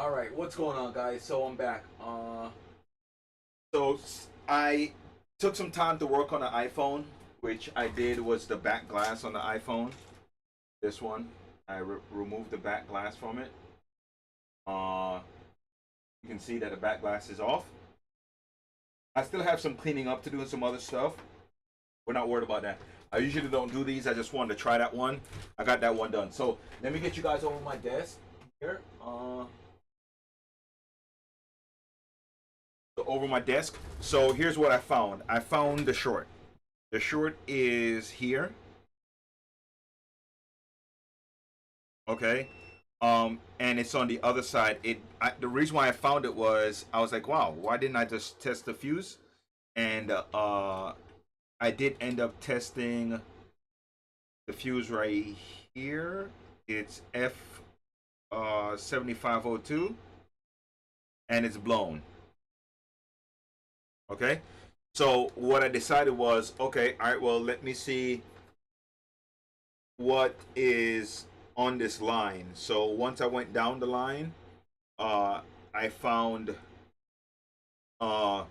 All right, what's going on, guys? So I'm back. So I took some time to work on the iPhone, which I did was the back glass on the iPhone. This one, I removed the back glass from it. Uh, you can see that the back glass is off. I still have some cleaning up to do and some other stuff. We're not worried about that. I usually don't do these. I just wanted to try that one. I got that one done. So let me get you guys over my desk here. Over my desk. So here's what I found. I found the short. The short is here. Okay. And it's on the other side. The reason why I found it was I was like, wow, why didn't I just test the fuse? And I did end up testing the fuse right here. It's F 7502 and it's blown. Okay, so what I decided was, okay, all right, well, let me see what is on this line. So once I went down the line, I found that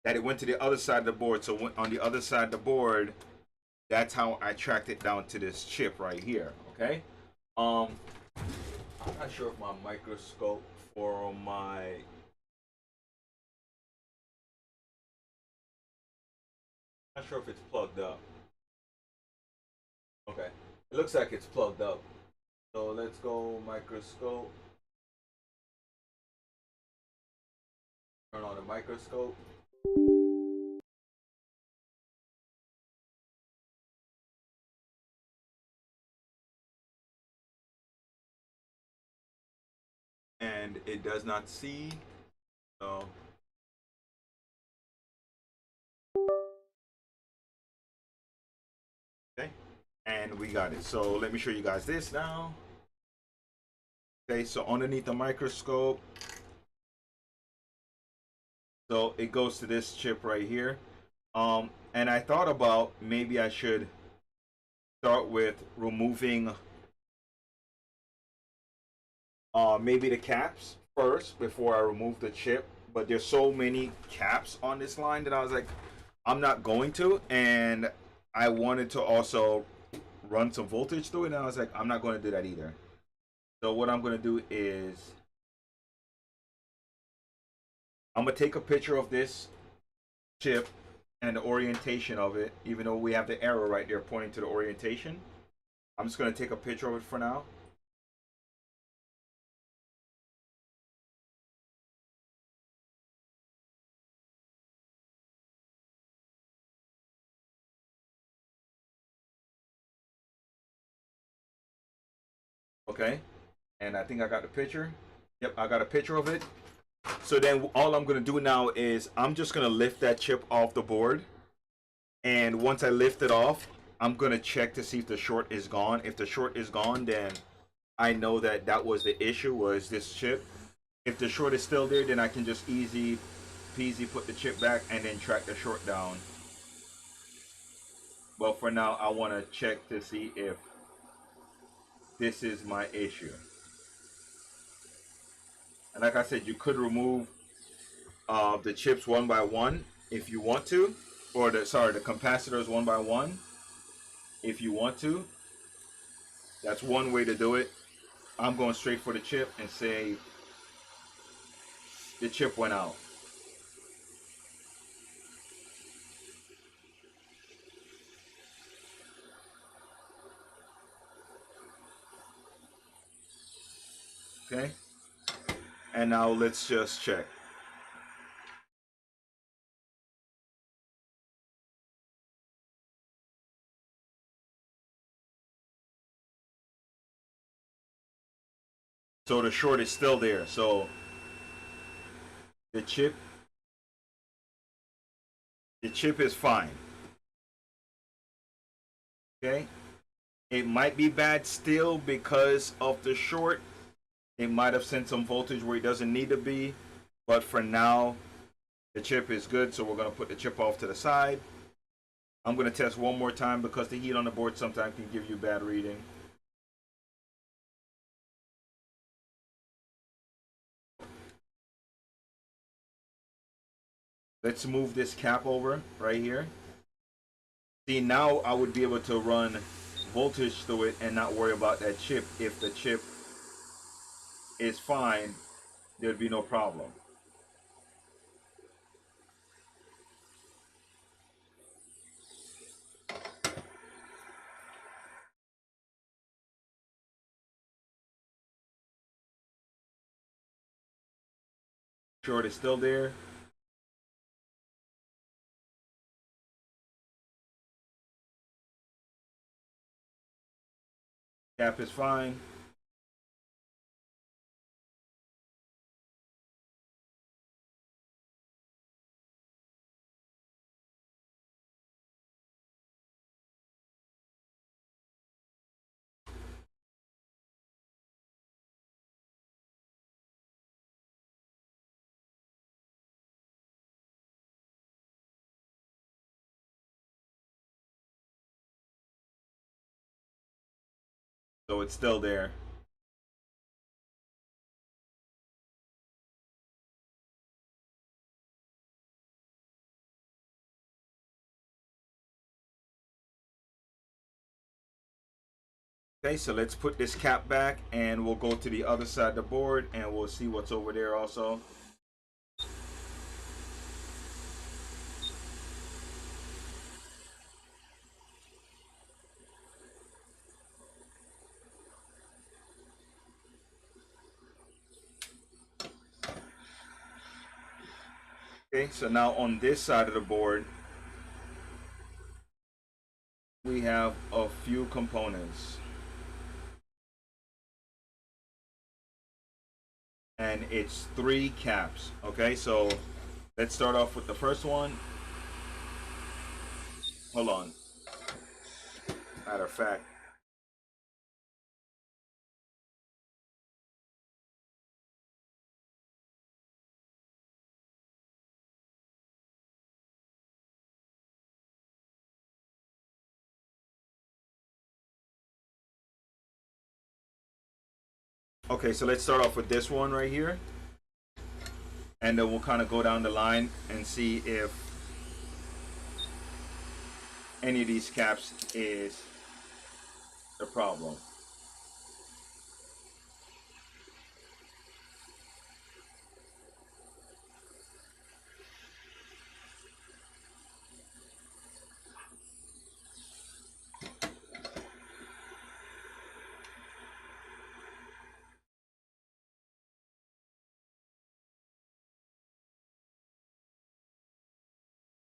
it went to the other side of the board. So on the other side of the board, that's how I tracked it down to this chip right here. Okay, I'm not sure if my microscope for my not sure if it's plugged up. Okay. It looks like it's plugged up. So let's go microscope. Turn on the microscope. And it does not see. So okay. And we got it. So let me show you guys this now. Okay, so underneath the microscope, so it goes to this chip right here. And I thought about maybe I should start with removing maybe the caps first before I remove the chip. But there's so many caps on this line that I was like, I'm not going to. And I wanted to also run some voltage through it, and I was like, I'm not going to do that either. So what I'm going to do is I'm going to take a picture of this chip and the orientation of it, even though we have the arrow right there pointing to the orientation. I'm just going to take a picture of it for now. Okay, and I think I got the picture. Yep, I got a picture of it. So then all I'm going to do now is I'm just going to lift that chip off the board. And once I lift it off, I'm going to check to see if the short is gone. If the short is gone, then I know that that was the issue, was this chip. If the short is still there, then I can just easy peasy put the chip back and then track the short down. But for now, I want to check to see if this is my issue. And like I said, you could remove the chips one by one if you want to, or the capacitors one by one if you want to. That's one way to do it. I'm going straight for the chip and say the chip went out. Okay, and now let's just check. So the short is still there. So the chip is fine. Okay, it might be bad still because of the short. It might have sent some voltage where it doesn't need to be, but for now the chip is good, so we're going to put the chip off to the side. I'm going to test one more time because the heat on the board sometimes can give you bad reading. Let's move this cap over right here. See, now I would be able to run voltage through it and not worry about that chip. If the chip is fine, there'd be no problem. Short is still there. Cap is fine. So it's still there. Okay, so let's put this cap back and we'll go to the other side of the board and we'll see what's over there also. Okay, so now on this side of the board, we have a few components. And it's 3 caps. Okay, so let's start off with the first one. Hold on. Matter of fact, okay, so let's start off with this one right here. And then we'll kind of go down the line and see if any of these caps is the problem.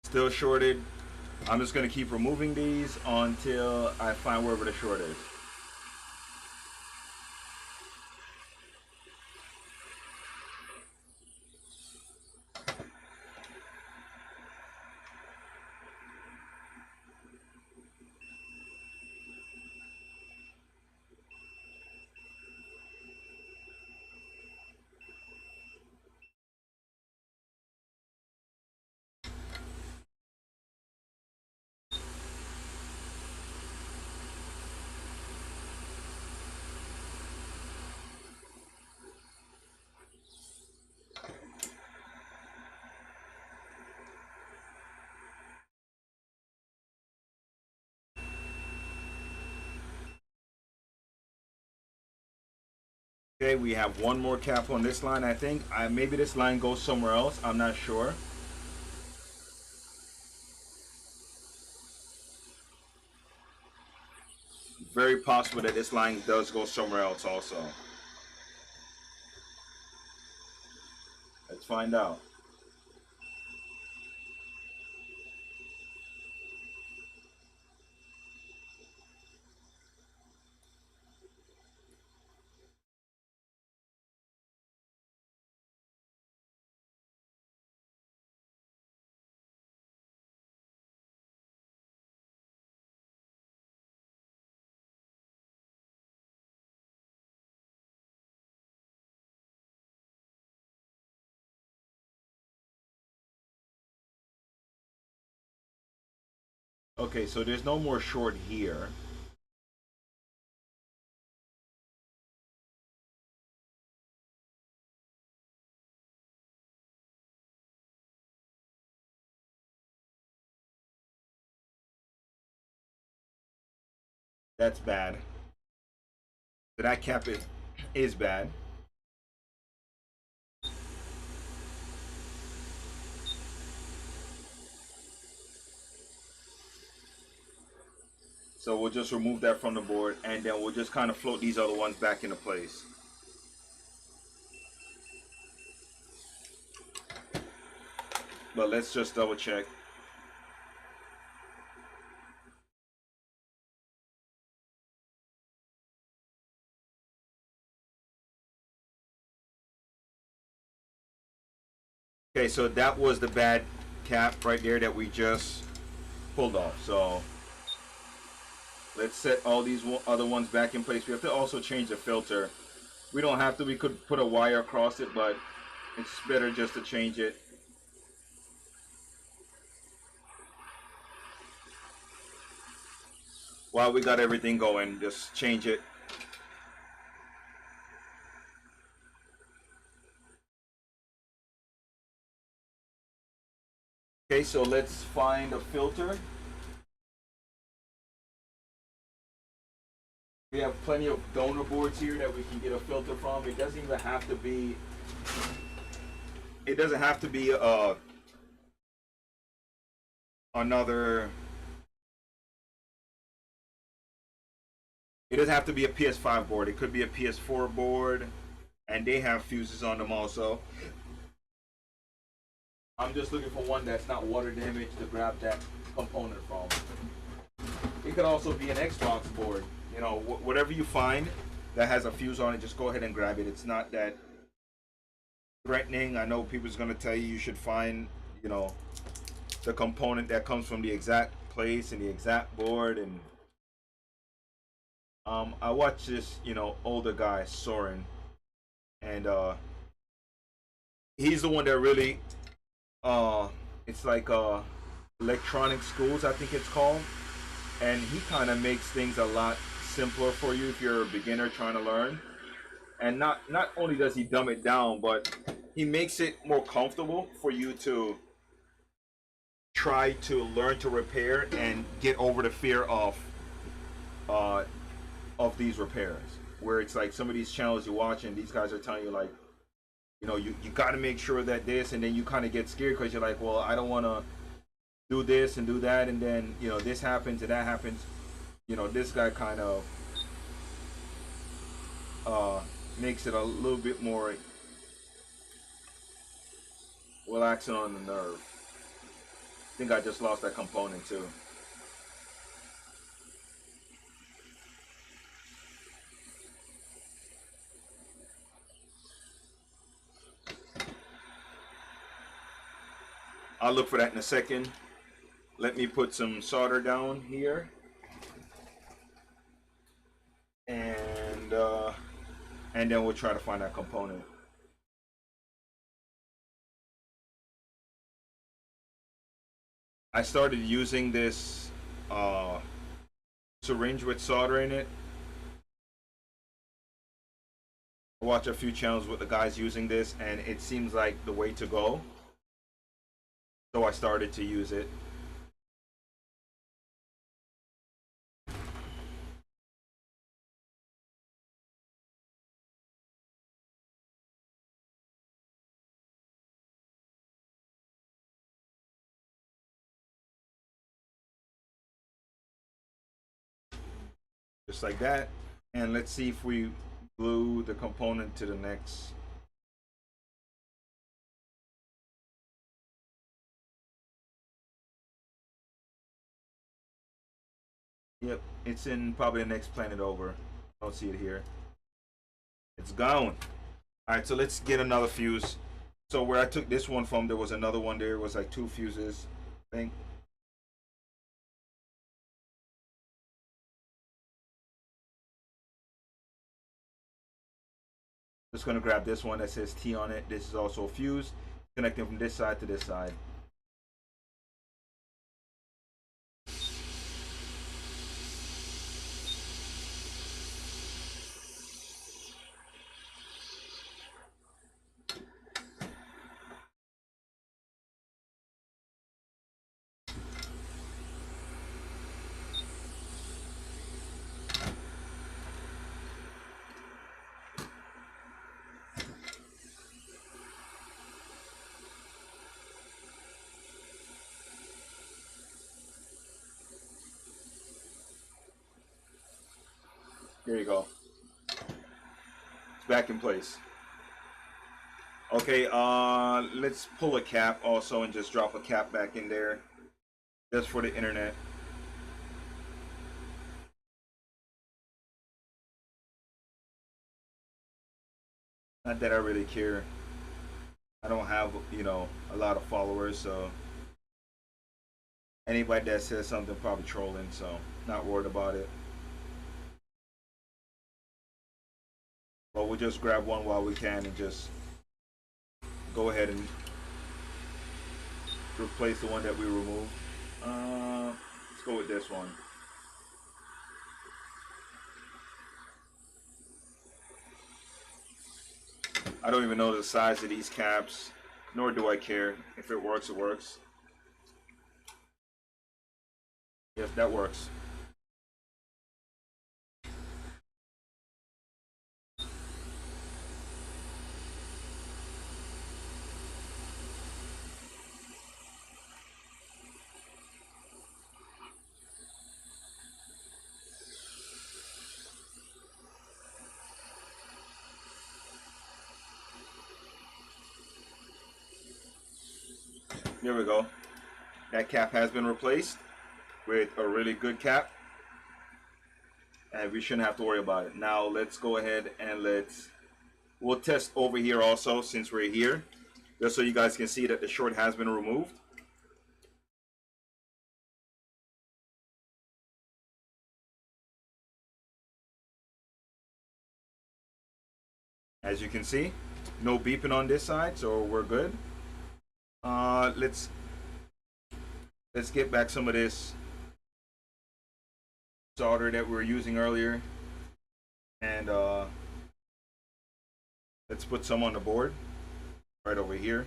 Still shorted. I'm just going to keep removing these until I find wherever the short is. Okay, we have one more cap on this line, I think. Maybe this line goes somewhere else. I'm not sure. Very possible that this line does go somewhere else also. Let's find out. Okay, so there's no more short here. That's bad. So that cap is bad. So we'll just remove that from the board, and then we'll just kind of float these other ones back into place. But let's just double check. Okay, so that was the bad cap right there that we just pulled off. So let's set all these other ones back in place. We have to also change the filter. We don't have to. We could put a wire across it, but it's better just to change it. While we got everything going, just change it. Okay, so let's find a filter. We have plenty of donor boards here that we can get a filter from. It doesn't even have to be. It doesn't have to be another. It doesn't have to be a PS5 board. It could be a PS4 board, and they have fuses on them also. I'm just looking for one that's not water damaged to grab that component from. It could also be an Xbox board. You know, whatever you find that has a fuse on it, just go ahead and grab it. It's not that threatening. I know people's going to tell you should find, you know, the component that comes from the exact place and the exact board. And I watched this, you know, older guy, Soren, and he's the one that really it's like electronic schools, I think it's called, and he kind of makes things a lot simpler for you if you're a beginner trying to learn. And not only does he dumb it down, but he makes it more comfortable for you to try to learn to repair and get over the fear of these repairs, where it's like some of these channels you watch and these guys are telling you, like, you know, you got to make sure that this, and then you kind of get scared because you're like, well, I don't want to do this and do that, and then, you know, this happens and that happens. You know, this guy kind of makes it a little bit more relaxing on the nerve. I think I just lost that component too. I'll look for that in a second. Let me put some solder down here. And then we'll try to find that component. I started using this syringe with solder in it. I watch a few channels with the guys using this, and it seems like the way to go. So I started to use it. Just like that. And let's see if we glue the component to the next. Yep, it's in probably the next planet over. I don't see it here. It's gone. Alright, so let's get another fuse. So where I took this one from, there was another one there. It was like 2 fuses, I think. Just gonna grab this one that says T on it. This is also a fuse, connecting from this side to this side. Here you go. It's back in place. Okay, let's pull a cap also and just drop a cap back in there. Just for the internet. Not that I really care. I don't have, you know, a lot of followers, so anybody that says something probably trolling, so not worried about it. But we'll just grab one while we can and just go ahead and replace the one that we removed. Let's go with this one. I don't even know the size of these caps, nor do I care. If it works, it works. Yes, that works. There we go. That cap has been replaced with a really good cap, and we shouldn't have to worry about it. Now let's go ahead and we'll test over here also since we're here, just so you guys can see that the short has been removed. As you can see, no beeping on this side, so we're good. Let's get back some of this solder that we were using earlier, and let's put some on the board right over here.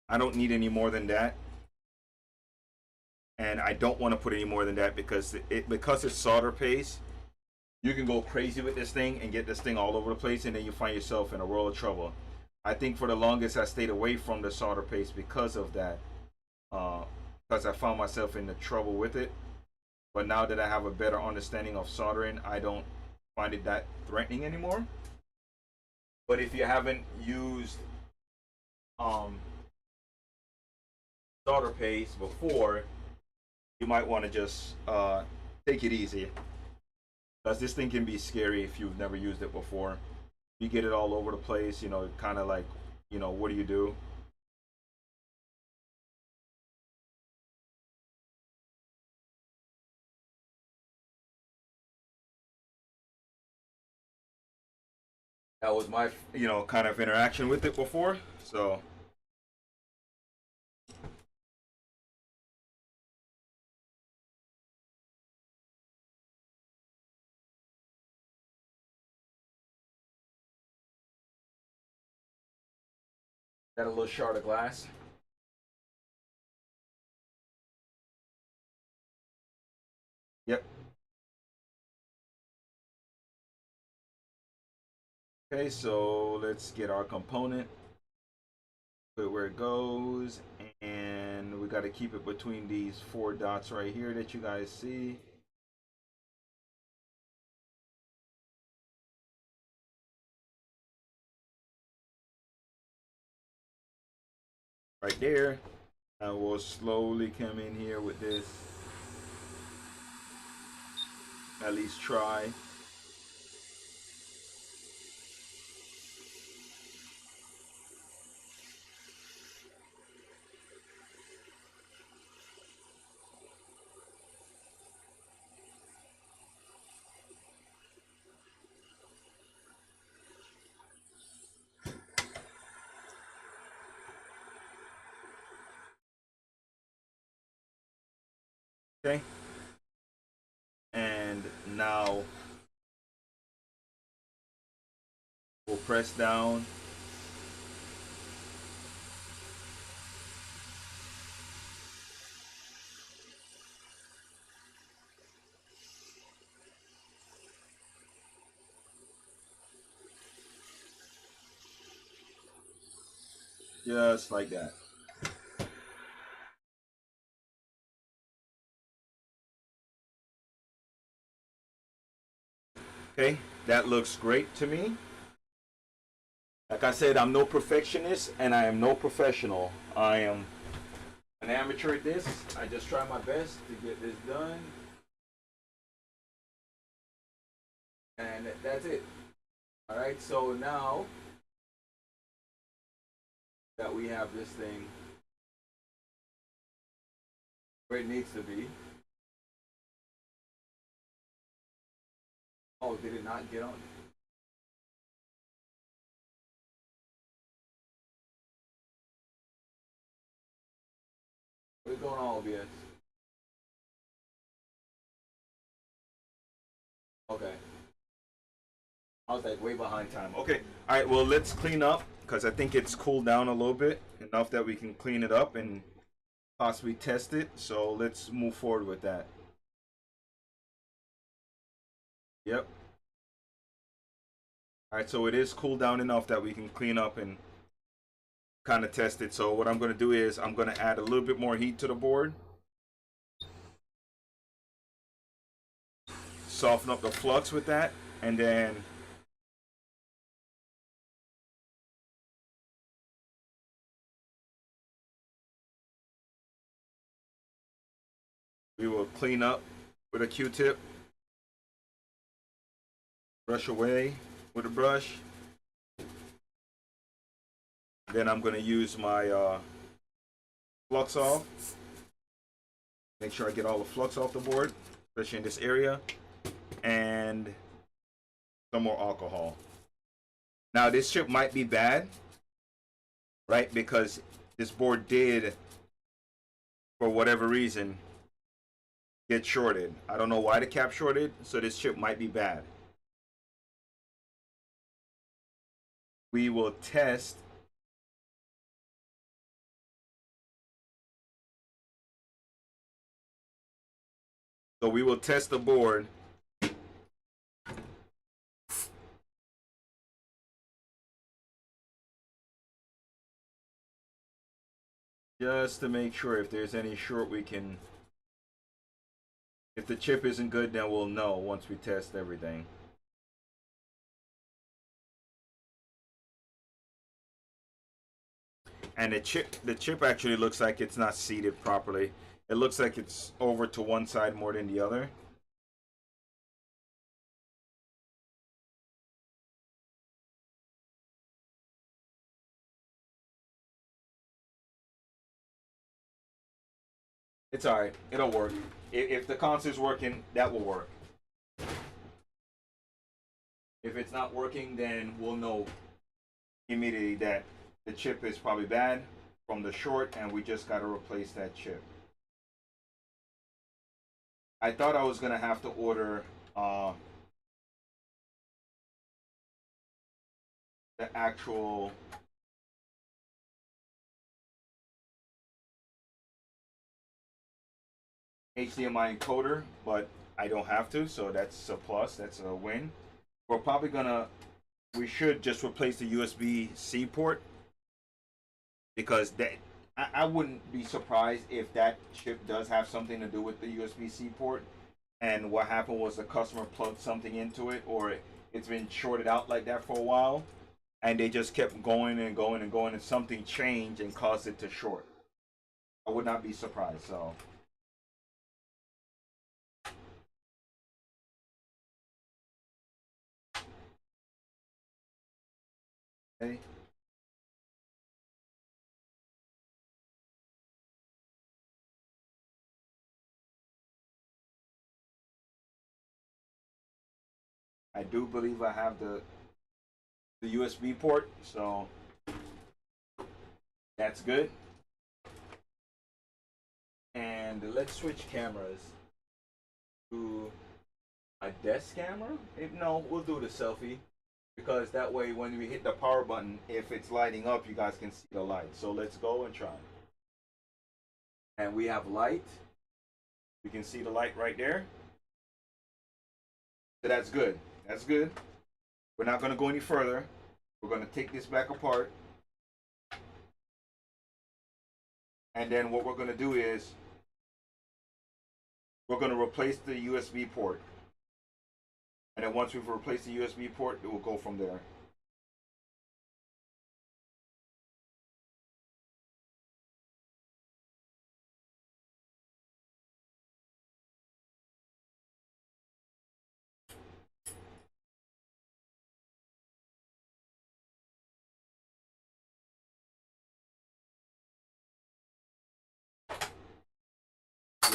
I don't need any more than that, and I don't want to put any more than that because it's solder paste. You can go crazy with this thing and get this thing all over the place, and then you find yourself in a world of trouble. I think for the longest I stayed away from the solder paste because of that, because I found myself in the trouble with it. But now that I have a better understanding of soldering, I don't find it that threatening anymore. But if you haven't used solder paste before, you might want to just take it easy, because this thing can be scary if you've never used it before. You get it all over the place, you know, kind of like, you know, what do you do? That was my, you know, kind of interaction with it before, so got a little shard of glass. Yep. Okay, so let's get our component, put it where it goes, and we got to keep it between these 4 dots right here that you guys see. Right there. And we'll slowly come in here with this. At least try. Okay. And now we'll press down. Just like that. Okay, that looks great to me. Like I said, I'm no perfectionist and I am no professional. I am an amateur at this. I just try my best to get this done. And that's it. All right, so now that we have this thing where it needs to be. Oh, did it not get on? What's going on, OBS? Okay. I was like way behind time. Okay. All right. Well, let's clean up because I think it's cooled down a little bit enough that we can clean it up and possibly test it. So let's move forward with that. Yep. All right. So it is cooled down enough that we can clean up and kind of test it. So what I'm going to do is I'm going to add a little bit more heat to the board. Soften up the flux with that. And then we will clean up with a Q-tip. Brush away with a brush. Then I'm going to use my flux off. Make sure I get all the flux off the board, especially in this area. And some more alcohol. Now this chip might be bad, right? Because this board did, for whatever reason, get shorted. I don't know why the cap shorted, so this chip might be bad. We will test so we will test the board just to make sure if there's any short we can. If the chip isn't good, then we'll know once we test everything. And the chip actually looks like it's not seated properly. It looks like it's over to one side more than the other. It's alright. It'll work. If the console's working, that will work. If it's not working, then we'll know immediately that the chip is probably bad from the short and we just got to replace that chip. I thought I was going to have to order the actual HDMI encoder, but I don't have to, so that's a plus. That's a win. We're probably gonna, we should just replace the USB-C port because that I wouldn't be surprised if that chip does have something to do with the USB-C port. And what happened was the customer plugged something into it, or it's been shorted out like that for a while, and they just kept going and going and going, and something changed and caused it to short. I would not be surprised. So. Okay. I do believe I have the USB port, so that's good. And let's switch cameras to a desk camera. No, we'll do the selfie because that way when we hit the power button, if it's lighting up, you guys can see the light. So let's go and try. And we have light. We can see the light right there. So that's good. That's good. We're not going to go any further. We're going to take this back apart. And then what we're going to do is we're going to replace the USB port. And then once we've replaced the USB port, it will go from there.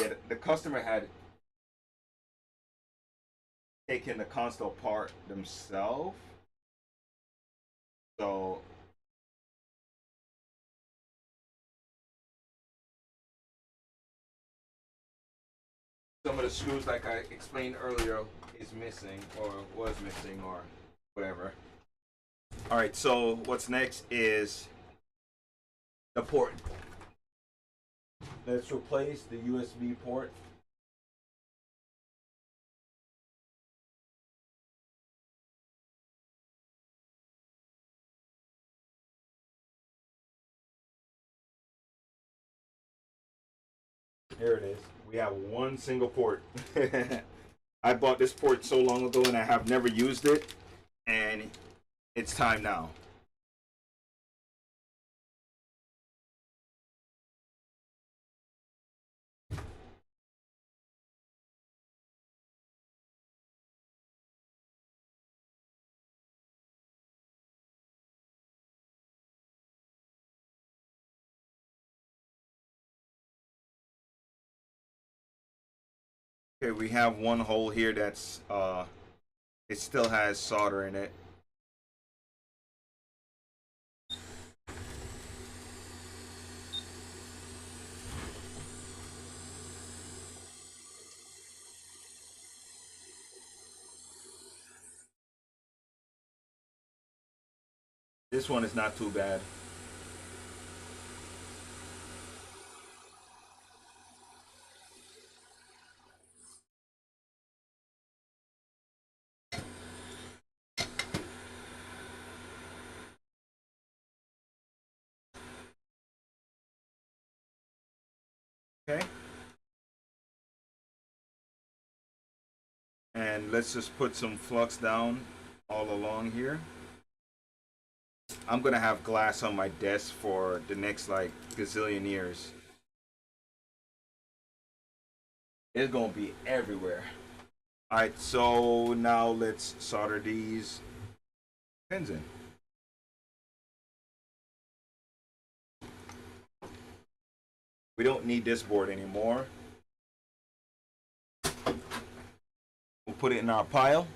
Yeah, the customer had taken the console apart themselves. So some of the screws, like I explained earlier, is missing or was missing or whatever. All right, so what's next is the port. Let's replace the USB port. Here it is. We have one single port. I bought this port so long ago and I have never used it, and it's time now. Okay, we have one hole here that's it still has solder in it. This one is not too bad. Okay. And let's just put some flux down all along here. I'm gonna have glass on my desk for the next like gazillion years. It's gonna be everywhere. Alright, so now let's solder these pins in. We don't need this board anymore. We'll put it in our pile.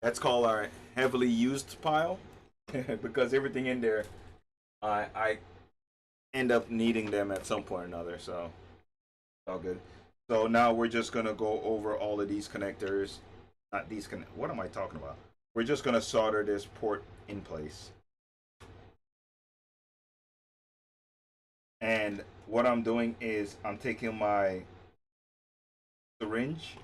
That's called our heavily used pile because everything in there, I end up needing them at some point or another. So it's all good. So now we're just gonna go over all of these connectors. Not these What am I talking about? We're just gonna solder this port in place. And what I'm doing is I'm taking my syringe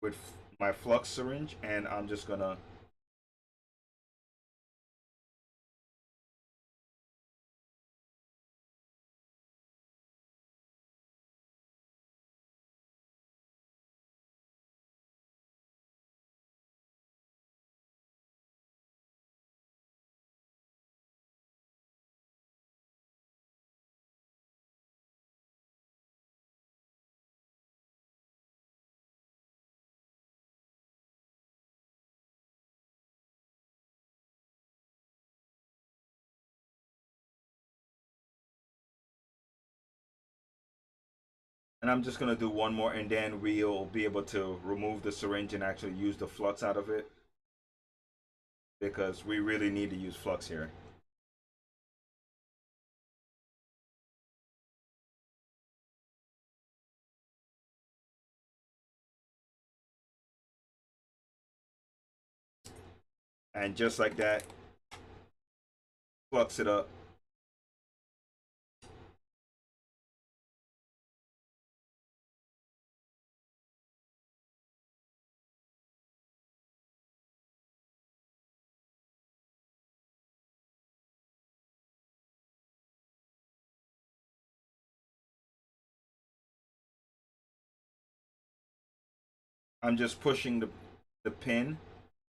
with my flux syringe, and I'm just gonna do one more, and then we'll be able to remove the syringe and actually use the flux out of it because we really need to use flux here. And just like that, flux it up. I'm just pushing the pin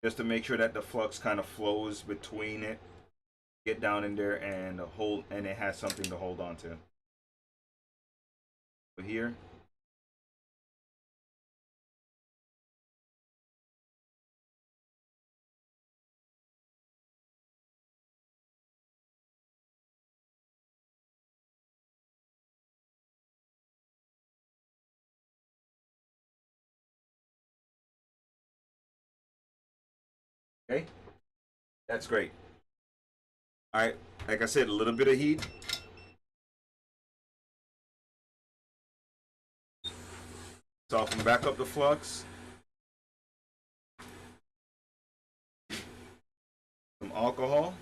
just to make sure that the flux kind of flows between it. Get down in there and hold, and it has something to hold on to. So here. Okay, that's great. All right, like I said, a little bit of heat. Soften back up the flux. Some alcohol.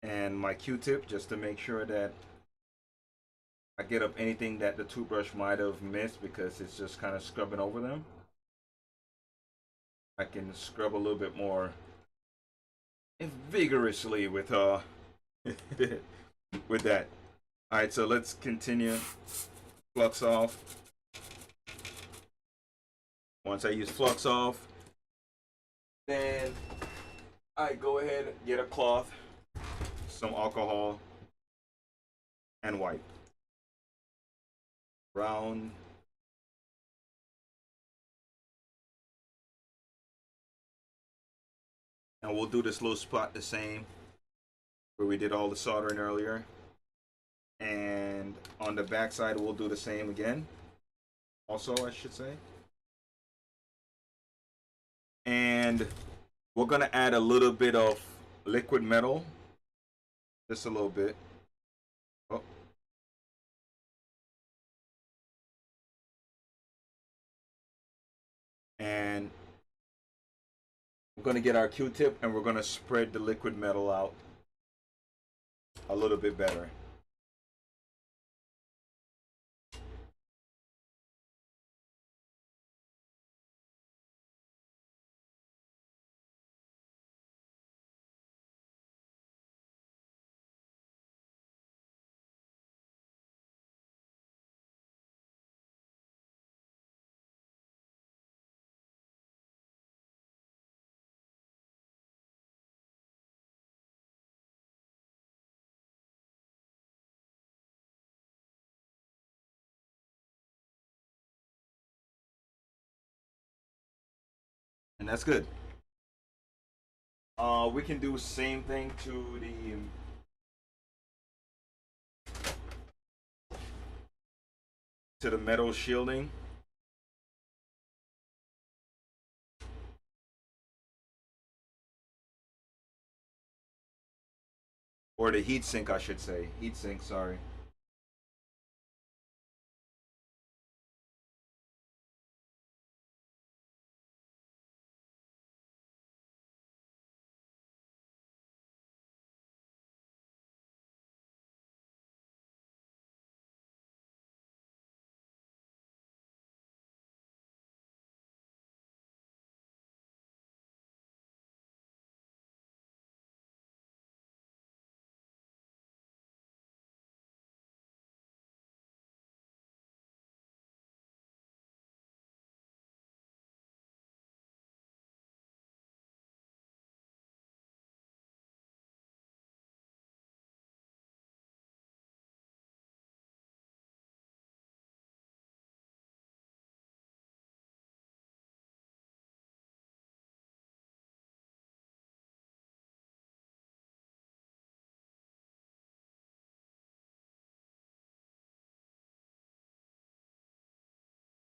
And my Q-tip just to make sure that I get up anything that the toothbrush might have missed because it's just kind of scrubbing over them. I can scrub a little bit more vigorously with with that. All right, so let's continue. Flux off. Once I use flux off, then I go ahead and get a cloth, some alcohol, and wipe. Round. And we'll do this little spot the same where we did all the soldering earlier. And on the back side, we'll do the same again. Also, I should say. And we're gonna add a little bit of liquid metal. Just a little bit. Oh. And we're gonna get our Q-tip and we're gonna spread the liquid metal out a little bit better. And that's good. We can do same thing to the metal shielding. Or the heat sink, I should say. Heat sink, sorry.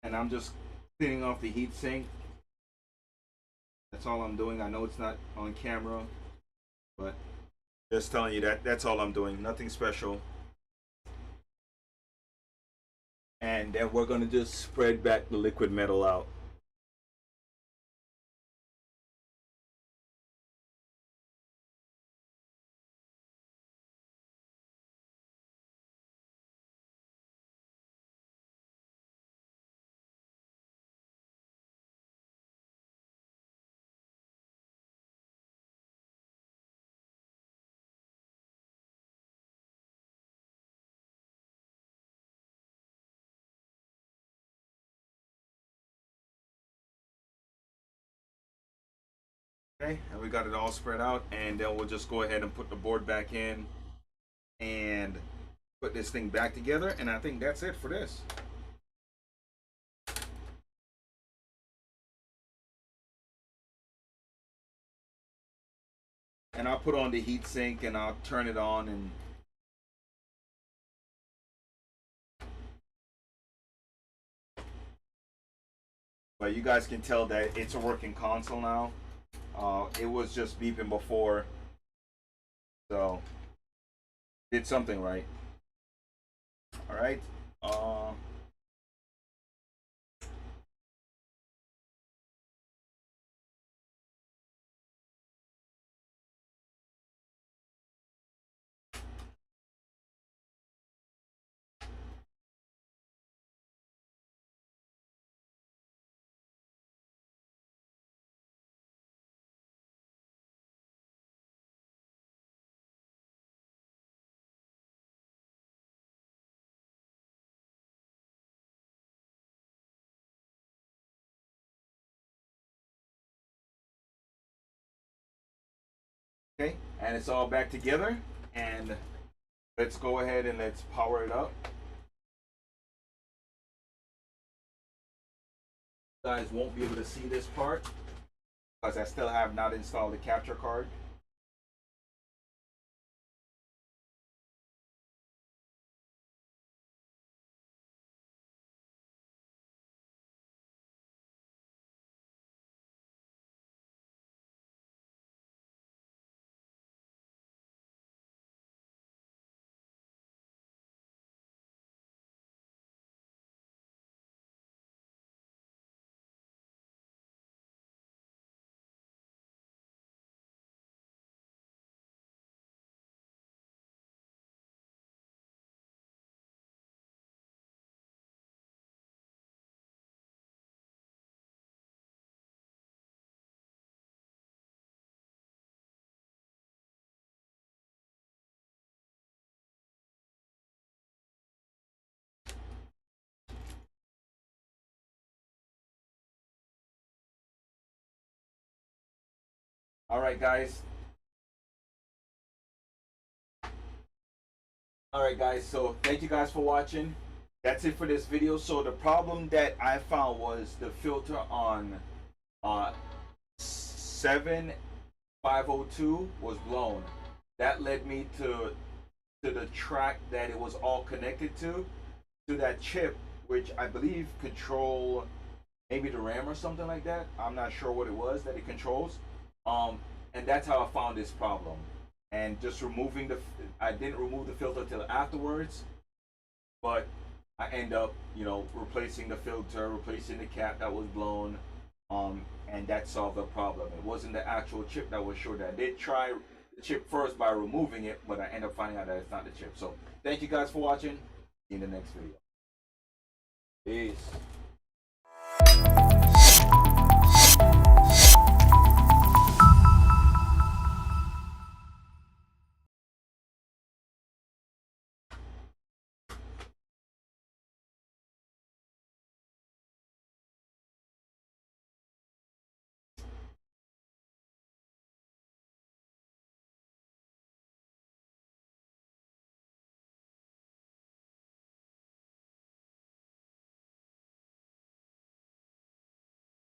And I'm just cleaning off the heat sink. That's all I'm doing. I know it's not on camera, but just telling you that that's all I'm doing. Nothing special. And then we're gonna just spread back the liquid metal out. Okay, and we got it all spread out, and then we'll just go ahead and put the board back in and put this thing back together, and I think that's it for this. And I'll put on the heat sink and I'll turn it on, and but you guys can tell that it's a working console now. It was just beeping before, so did something right. All right. Okay, and it's all back together, and let's go ahead and let's power it up. You guys won't be able to see this part because I still have not installed the capture card. All right, guys. All right, guys. So thank you guys for watching. That's it for this video. So the problem that I found was the filter on 7502 was blown. That led me to the track that it was all connected to that chip, which I believe control maybe the RAM or something like that. I'm not sure what it was that it controls. And that's how I found this problem. And just removing I didn't remove the filter till afterwards, but I end up, replacing the filter, replacing the cap that was blown, and that solved the problem. It wasn't the actual chip that was short. I did try the chip first by removing it, but I end up finding out that it's not the chip. So thank you guys for watching. See you in the next video. Peace.